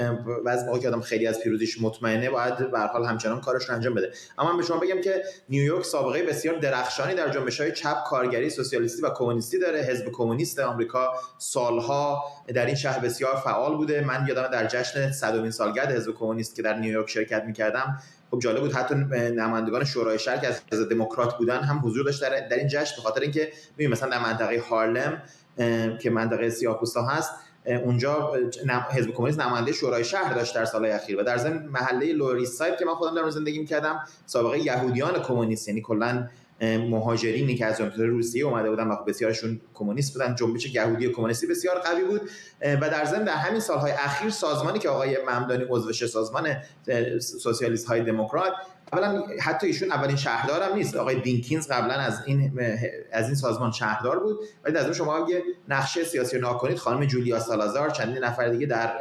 بعضی موقع که آدم خیلی از پیروزیش مطمئنه باید به هر حال همچنان کارش رو انجام بده. اما من به شما بگم که نیویورک سابقه بسیار درخشانی در جنبش‌های چپ، کارگری، سوسیالیستی و کمونیستی داره. حزب کمونیست آمریکا سالها در این شهر بسیار فعال بوده. من یادم در جشن 100مین سالگرد حزب کمونیست که در نیویورک شرکت می‌کردم، خب جالب بود، حتی نمایندگان شورای شهر که از حزب دموکرات بودن هم حضور داشت در این جشن، به خاطر اینکه ببین مثلا در منطقه هارلم که منطقه سیاه‌پوستا هست، اونجا حزب کمونیست نماینده شورای شهر داشت در سالهای اخیر و در ضمن محله لور ایست ساید که من خودم در اون زندگی می‌کردم سابقه یهودیان کمونیست، یعنی کلاً مهاجرینی که از جمهوری روسیه اومده بودن و بسیارشون کمونیست بودن، جنبش یهودی و کمونیستی بسیار قوی بود و در ضمن در همین سالهای اخیر سازمانی که آقای ممدانی عضوشه، سازمان سوسیالیست های دموکرات، اولا حتی ایشون اولین شهردار هم نیست، آقای دینکینز قبلا از این سازمان شهردار بود، ولی در ضمن شما اگه نقشه سیاسی رو نگاه کنید، خانم جولیا سالازار، چندین نفر دیگه در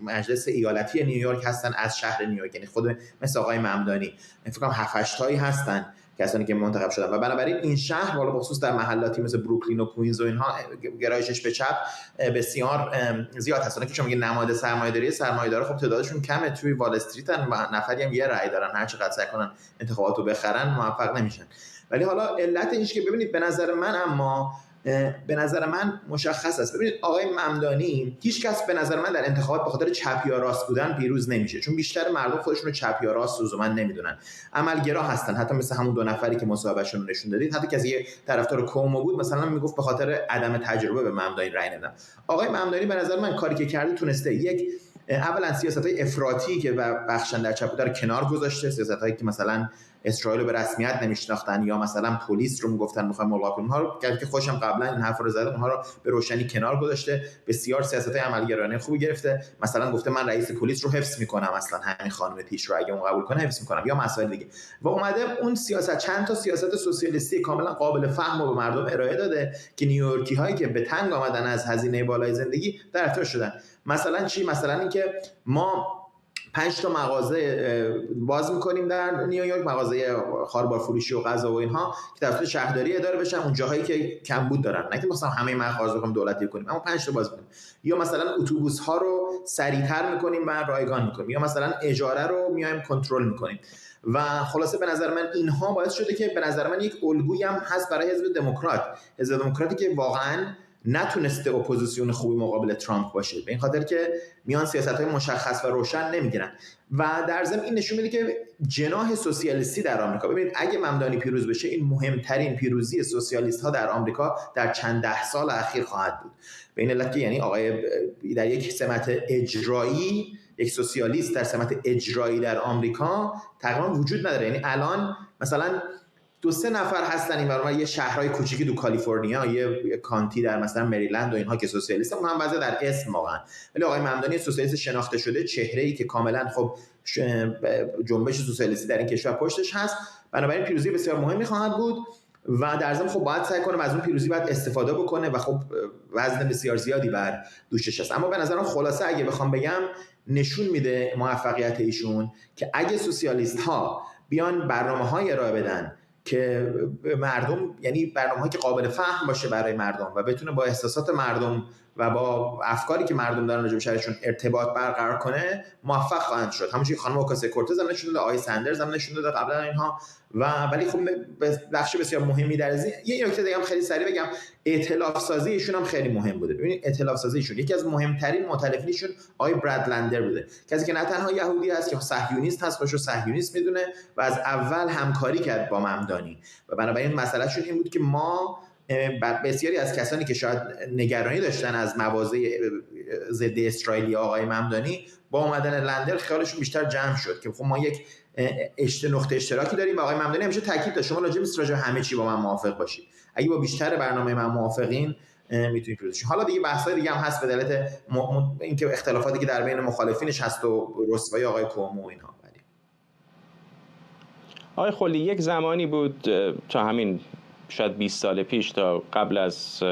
مجلس ایالتی نیویورک هستن از شهر نیویورک، یعنی خود مثل آقای ممدانی فکر کنم 7-8 تایی هستن کسانی که منتخب شدن و بنابراین این شهر والا بخصوص در محلاتی مثل بروکلین و کوینز و اینها گرایشش به چپ بسیار زیاد هست. که شما میگه نماد سرمایه‌داری خب تعدادشون کمه، توی وال استریتن و نفری هم یه رأی دارن، هر چقدر سعی کنن انتخاباتو بخرن موفق نمیشن. ولی حالا علت اینش که ببینید به نظر من مشخص است. ببینید آقای ممدانی، هیچ کس به نظر من در انتخابات به خاطر چپ یا راست بودن پیروز نمیشه، چون بیشتر مردم خودشون رو چپ یا راست لزوما نمیدونن، عملگرا هستن. حتی مثل همون دو نفری که مصاحبهشون رو نشون دادید، حتی کسی یه طرفدار کومو بود مثلا میگفت به خاطر عدم تجربه به ممدانی رأی نمیدم. آقای ممدانی به نظر من کاری که کرده تونسته یک اولا سیاست‌های افراطی که بخشن در چپ رو کنار گذاشته، سیاست‌هایی که مثلا اسرائیل رو به رسمیت نمیشناختن یا مثلا پلیس رو میگفتن میخوایم ملغا کنیم، اونها رو که خوشم قبلا این حرف رو زدم، اونها رو به روشنی کنار گذاشته، بسیار سیاست‌های عملگرایانه خوبی گرفته. مثلا گفته من رئیس پلیس رو حفظ میکنم، اصلا همین خانم پیش رو اگه اون قبول کنه حفظ میکنم، یا مسائل دیگه. و اومده اون سیاست، چند تا سیاست سوسیالیستی کاملا قابل فهم رو به مردم ارائه داده که نیویورکی هایی که به تنگ آمدن از هزینه بالای زندگی طرفدار شدن. مثلا چی؟ مثلا اینکه ما 5 تا مغازه باز می‌کنیم در نیویورک، مغازه خاربار فروشی و غذا و اینها که توسط شهرداری اداره بشن، اون جاهایی که کمبود دارن، نه که مثلا همه مغازه رو دولتی کنیم، اما 5 تا باز می‌کنیم. یا مثلا اتوبوس‌ها رو سریع‌تر می‌کنیم و رایگان می‌کنیم، یا مثلا اجاره رو میایم کنترل می‌کنیم. و خلاصه به نظر من اینها باعث شده که به نظر من یک الگویی هم هست برای حزب دموکرات. حزب دموکراتی که واقعاً نتونسته اپوزیسیون خوبی مقابل ترامپ باشه، به این خاطر که میان سیاست‌های مشخص و روشن نمیگیرن. و در ضمن این نشون میده که جناح سوسیالیستی در آمریکا، ببینید اگه ممدانی پیروز بشه این مهمترین پیروزی سوسیالیست‌ها در آمریکا در چند ده سال اخیر خواهد بود. به این علت که یعنی آقای در یک سمت اجرایی، یک سوسیالیست در سمت اجرایی در آمریکا تقریبا وجود نداره. یعنی الان مثلا 2-3 نفر هستن این برای یه شهرهای کوچیکی تو کالیفرنیا، یه کانتی در مثلا مریلند و اینها که سوسیالیستن، اونها هم بعضی در اسم واقعا، ولی آقای ممدانی سوسیالیست شناخته شده، چهره‌ای که کاملا خب جنبش سوسیالیستی در این کشور پشتش هست. بنابراین پیروزی بسیار مهمی خواهد بود و در ضمن خب باید سعی کنه از اون پیروزی باید استفاده بکنه و خب وزن بسیار زیادی بر دوشش هست. اما به نظرم خلاصه اگه بخوام بگم نشون میده موفقیت ایشون که اگه سوسیالیست ها بیان برنامه‌های ارائه بدن که مردم، یعنی برنامه‌هایی که قابل فهم باشه برای مردم و بتونه با احساسات مردم و با افکاری که مردم دارن راجع به شهرشون ارتباط برقرار کنه، موفق خواهند شد. همونجوری خانم اوکاسیو کورتز هم نشون داده، آقای سندرز هم نشون داده قبلا اینها. و ولی خب بخش بسیار مهمی در این یه نکته دیگه هم خیلی سریع بگم، ائتلاف سازی ایشون هم خیلی مهم بوده. ببینید ائتلاف سازی ایشون یکی از مهمترین مؤتلفینشون آقای برادلندر بوده، کسی که نه تنها یهودی هست که صهیونیست هست، خودشو صهیونیست میدونه و از اول همکاری کرد با ممدانی و بنابراین مسئلهشون این بود که ما بسیاری از کسانی که شاید نگرانی داشتن از مواضع ضد اسرائیلی آقای ممدانی با اومدن لندر خیالشون بیشتر جمع شد که خب ما یک نقطه اشتراکی داریم و آقای ممدانی همیشه تاکید داشت شما راجع به همه چی با من موافق باشید، اگه با بیشتر برنامه من موافقین میتونید پیروز شید. حالا دیگه بحث‌های دیگه هم هست به دلیل اینکه اختلافاتی که در بین مخالفینش هست و رسوایی آقای کومو و اینها. آقای خلی، یک زمانی بود تا همین شاید 20 سال پیش، تا قبل از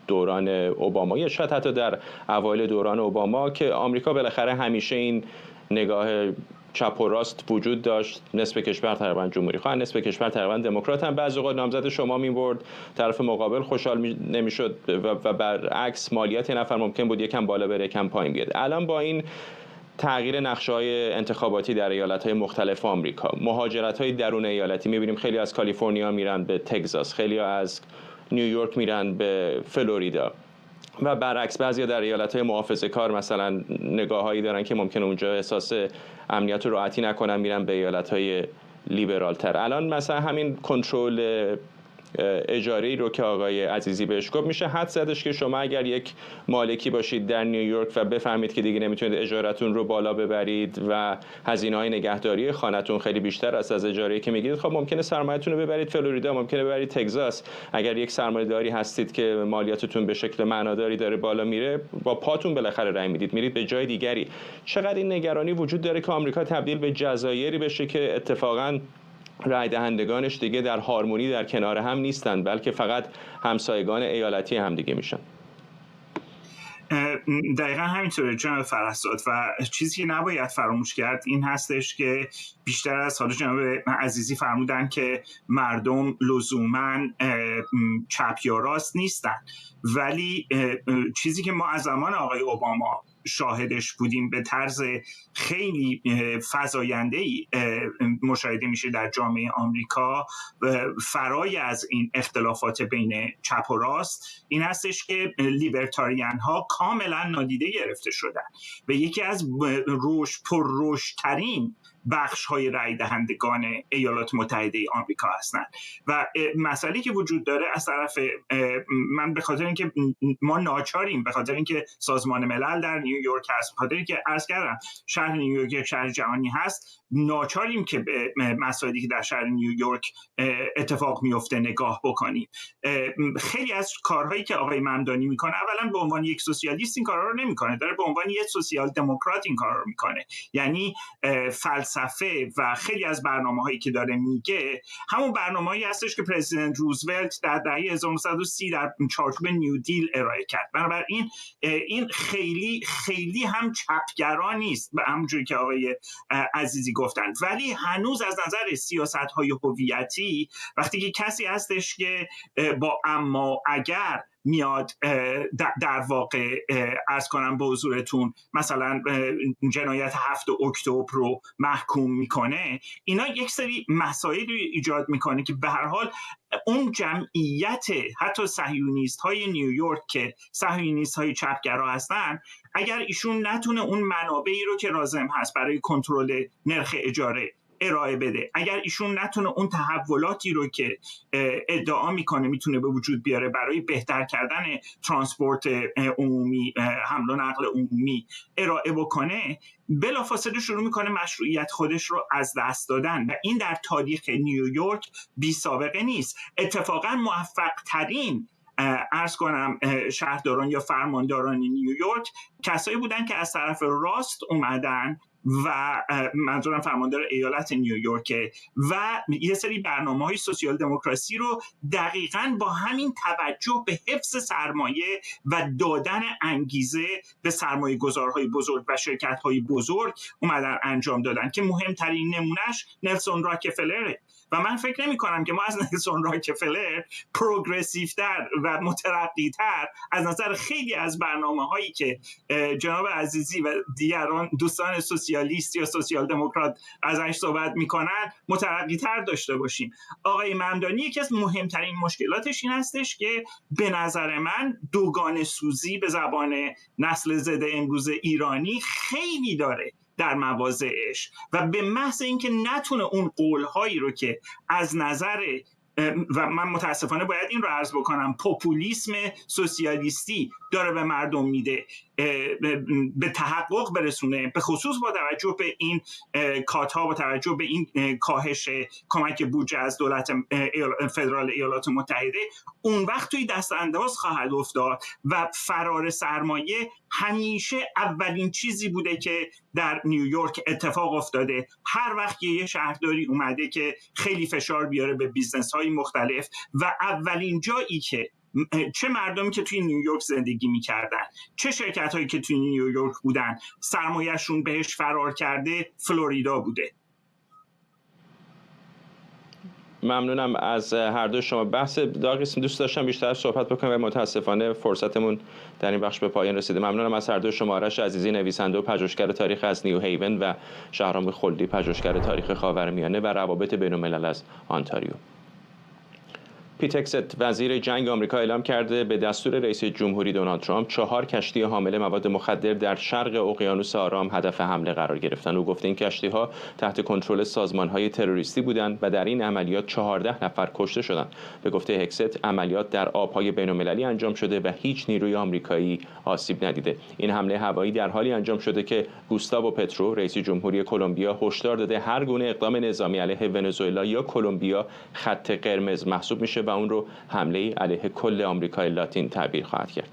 دوران اوباما یا شاید حتی در اوایل دوران اوباما، که آمریکا بالاخره همیشه این نگاه چپ و راست وجود داشت، نصف کشور تقریبا جمهوری خواه، نصف کشور تقریبا دموکرات هم. بعضی اوقات نامزد شما میبرد، طرف مقابل خوشحال نمیشد و برعکس مالیات نفر ممکن بود یکم بالا بره یکم پایین بیاد. الان با این تغییر نقشه‌های انتخاباتی در ایالت‌های مختلف آمریکا، مهاجرت‌های درون ایالتی، می‌بینیم خیلی از کالیفرنیا میرن به تگزاس، خیلی از نیویورک میرن به فلوریدا و برعکس بعضیا در ایالت‌های محافظه‌کار مثلا نگاه‌هایی دارن که ممکنه اونجا احساس امنیت و راحتی نکنن، میرن به ایالت‌های لیبرال‌تر. الان مثلا همین کنترل اجاره‌ای رو که آقای عزیزی بهش گفت، میشه حد زدش که شما اگر یک مالکی باشید در نیویورک و بفهمید که دیگه نمیتونید اجارتون رو بالا ببرید و هزینه‌های نگهداری خانه‌تون خیلی بیشتر است از اجاره‌ای که میگیرید، خب ممکنه سرمایه‌تون رو ببرید فلوریدا، ممکنه ببرید تگزاس. اگر یک سرمایه‌داری هستید که مالیاتتون به شکل معناداری داره بالا میره، با پاتون بالاخره رای میدید، میرید به جای دیگری. چقدر این نگرانی وجود داره که آمریکا تبدیل به جزایری بشه که اتفاقاً رای دهندگانش دیگه در هارمونی در کنار هم نیستن، بلکه فقط همسایگان ایالتی هم دیگه میشن؟ دقیقا همینطوره جناب فرهزاد و چیزی که نباید فراموش کرد این هستش که بیشتر از حالا جناب عزیزی فرمودن که مردم لزوماً چپ یا راست نیستن، ولی چیزی که ما از زمان آقای اوباما شاهدش بودیم به طرز خیلی فزاینده‌ای مشاهده میشه در جامعه آمریکا، فرای از این اختلافات بین چپ و راست، این هستش که لیبرتاریان ها کاملا نادیده گرفته شدن و یکی از پررشدترین بخش های رای دهندگان ایالات متحده آمریکا هستند و مسئله که وجود داره از طرف من به خاطر اینکه ما ناچاریم، به خاطر اینکه سازمان ملل در نیویورک هست، به خاطر اینکه عرض کردم شهر نیویورک شهر جهانی هست، ناچاریم که به مسائلی که در شهر نیویورک اتفاق میفته نگاه بکنیم. خیلی از کارهایی که آقای ممدانی میکنه اولا به عنوان یک سوسیالیست این کارا رو نمیکنه، داره به عنوان یک سوسیال دموکرات این کارا رو میکنه. یعنی فلسفه و خیلی از برنامه‌هایی که داره میگه همون برنامه‌ای هستش که پرزیدنت روزولت در دهه 1930 در چارچوب نیو دیل ارائه کرد. بنابراین این خیلی خیلی هم چپگرا نیست به همونجوری که آقای عزیزی گفتن، ولی هنوز از نظر سیاست‌های هویتی وقتی که کسی هستش که با اما اگر میاد در واقع عرض کنم به حضورتون مثلا جنایت 7 اکتبر رو محکوم میکنه، اینا یک سری مسائلی ایجاد میکنه که به هر حال اون جمعیت حتی صهیونیست های نیویورک که صهیونیست های چپگرا هستن، اگر ایشون نتونه اون منابعی رو که لازم هست برای کنترل نرخ اجاره ارائه بده، اگر ایشون نتونه اون تحولاتی رو که ادعا میکنه میتونه به وجود بیاره برای بهتر کردن ترانسپورت عمومی، حمل و نقل عمومی ارائه بکنه، بلافاصله شروع میکنه مشروعیت خودش رو از دست دادن و این در تاریخ نیویورک بی سابقه نیست. اتفاقا موفق ترین عرض کنم شهرداران یا فرمانداران نیویورک کسایی بودن که از طرف راست اومدن و منظورم فرماندار ایالت نیویورک و یه سری برنامه‌های سوسیال دموکراسی رو دقیقاً با همین توجه به حفظ سرمایه و دادن انگیزه به سرمایه گذارهای بزرگ و شرکت‌های بزرگ اومدن انجام دادن که مهمترین نمونهش نلسون راکفلره. و من فکر نمی کنم که ما از نلسون راکفلر پروگرسیوتر و مترقی‌تر از نظر خیلی از برنامه‌هایی که جناب عزیزی و دیگران دوستان سوسیالیست یا سوسیال دموکرات ازش صحبت میکنن مترقی‌تر داشته باشیم. آقای ممدانی یکی از مهمترین مشکلاتش این هستش که به نظر من دوگانه سوزی به زبان نسل زد امروز ایرانی خیلی داره در مواضعش و به محض اینکه نتونه اون قولهایی رو که از نظر و من متاسفانه باید این رو عرض بکنم پوپولیسم سوسیالیستی داره به مردم میده به تحقق برسونه، به خصوص با توجه به این کات‌ها، با توجه به این کاهش کمک بودجه از دولت فدرال ایالات متحده، اون وقت توی دست انداز خواهد افتاد و فرار سرمایه همیشه اولین چیزی بوده که در نیویورک اتفاق افتاده. هر وقت یه شهرداری اومده که خیلی فشار بیاره به بیزنس‌های مختلف و اولین جایی که چه مردمی که توی نیویورک زندگی می‌کردن، چه شرکت‌هایی که توی نیویورک بودن سرمایه‌شون بهش فرار کرده، فلوریدا بوده. ممنونم از هر دو شما. بحث داغی دوست داشتم بیشتر صحبت بکنم و متاسفانه فرصتمون در این بخش به پایان رسیده. ممنونم از هر دو شما، آرش عزیزی نویسنده و پژوهشگر تاریخ از نیو هیون و شهرام خلدی پژوهشگر تاریخ خاورمیانه و روابط بین‌الملل از آنتاریو. پیت هگست وزیر جنگ آمریکا اعلام کرده به دستور رئیس جمهوری دونالد ترامپ 4 کشتی حامل مواد مخدر در شرق اقیانوس آرام هدف حمله قرار گرفتند. او گفته این کشتی‌ها تحت کنترل سازمان‌های تروریستی بودند و در این عملیات 14 نفر کشته شدند. به گفته هگست عملیات در آب‌های بین‌المللی انجام شده و هیچ نیروی آمریکایی آسیب ندیده. این حمله هوایی در حالی انجام شده که گوستاوو پترو رئیس جمهوری کلمبیا هشدار داده هر گونه اقدام نظامی علیه ونزوئلا یا کلمبیا خط قرمز محسوب میشه و اون رو حمله علیه کل آمریکای لاتین تعبیر خواهد کرد.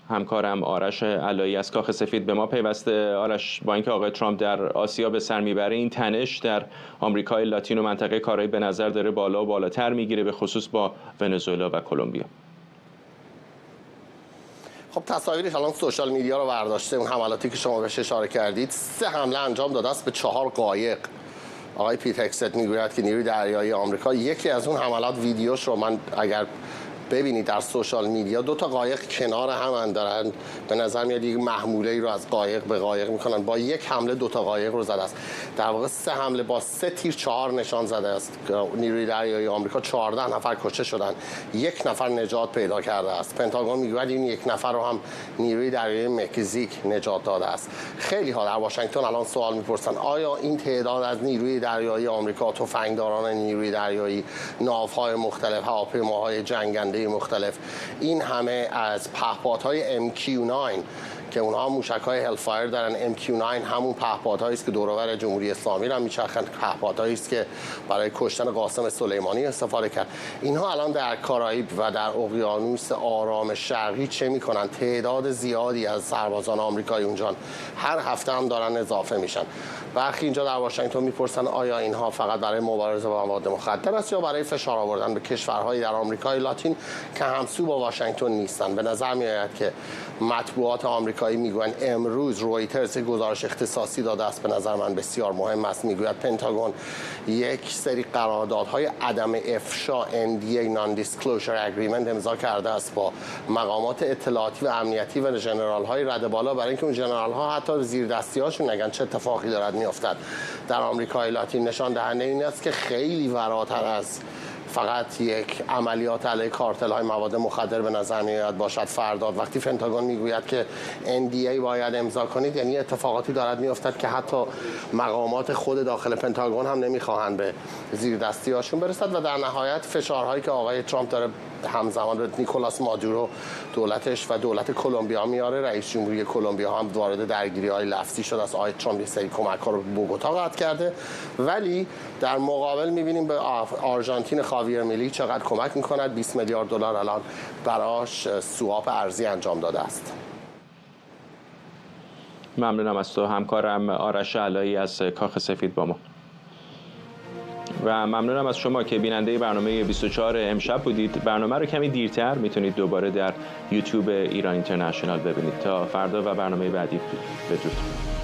همکارم آرش علایی از کاخ سفید به ما پیوسته. آرش، با اینکه آقای ترامپ در آسیا به سر میبره، این تنش در آمریکای لاتین و منطقه کارایی به نظر داره بالا و بالاتر میگیره، به خصوص با ونزوئلا و کلمبیا. خب تصاویرش الان سوشال میدیا رو برداشته، اون حملاتی که شما بهش اشاره کردید، 3 حمله انجام داده است به 4 قایق. آقای پیت هگست میگوید که نیروی دریایی آمریکا یکی از اون حملات ویدیوش رو من اگر ببینید در سوشال میدیا 2 تا قایق کنار هم دارن، به نظر میاد یک محموله‌ای رو از قایق به قایق میکنن، با یک حمله 2 تا قایق رو زده است. در واقع 3 حمله با 3 تیر 4 نشان زده است. نیروی دریایی آمریکا 14 نفر کشته شدن، 1 نفر نجات پیدا کرده است. پنتاگون میگوید این 1 نفر رو هم نیروی دریایی مکزیک نجات داده است. خیلی ها در واشنگتن الان سوال میپرسن آیا این تعداد از نیروی دریایی آمریکا، تفنگداران نیروی دریایی، ناوهای مختلف، هواپیماهای جنگنده مختلف، این همه از پهپادهای MQ-9 که اونها موشک‌های هلفایر دارن، MQ-9 همون پهپادهایی است که دور و بر جمهوری اسلامی را میچرخند، پهپادهایی است که برای کشتن قاسم سلیمانی استفاده کرد، اینها الان در کارائیب و در اقیانوس آرام شرقی چه میکنن؟ تعداد زیادی از سربازان آمریکایی اونجا هر هفته هم دارن اضافه میشن. برخی اینجا در واشنگتن میپرسن آیا اینها فقط برای مبارزه با مواد مخدر است یا برای فشار آوردن به کشورهایی در آمریکای لاتین که همسو با واشنگتن نیستن؟ به نظر میآید که مطبوعات آمریکایی آمریکایی میگویند امروز رویترز گزارش اختصاصی داده است، به نظر من بسیار مهم است، میگوید پنتاگون یک سری قراردادهای عدم افشا NDA non disclosure agreement امضا کرده است با مقامات اطلاعاتی و امنیتی و ژنرال های رده بالا، برای اینکه اون ژنرال ها حتی زیر دستی هاشون نگن چه اتفاقی دارد میافتد در آمریکای لاتین. نشان دهنده این است که خیلی فراتر از فقط یک عملیات علیه کارتل های مواد مخدر به نظر میاد باشد فرداد. وقتی پنتاگون میگوید که NDA باید امضا کنید، یعنی اتفاقاتی دارد میافتد که حتی مقامات خود داخل پنتاگون هم نمیخواهند به زیر دستی هاشون برسد و در نهایت فشارهایی که آقای ترامپ داره همزمان به نیکولاس مادورو دولتش و دولت کلمبیا میاره، رئیس جمهوری کلمبیا هم وارد درگیری‌های لفظی شده است. آقای ترامپ یک سری کمک‌ها رو به بوگوتا قطع کرده، ولی در مقابل می‌بینیم به آرژانتین خاویر میلی چقدر کمک می‌کند. 20 میلیارد دلار الان براش سواب ارزی انجام داده است. ممنونم از تو همکارم آرش علایی از کاخ سفید با ما، و ممنونم از شما که بیننده برنامه 24 امشب بودید. برنامه رو کمی دیرتر میتونید دوباره در یوتیوب ایران اینترنشنال ببینید. تا فردا و برنامه بعدی بدرود.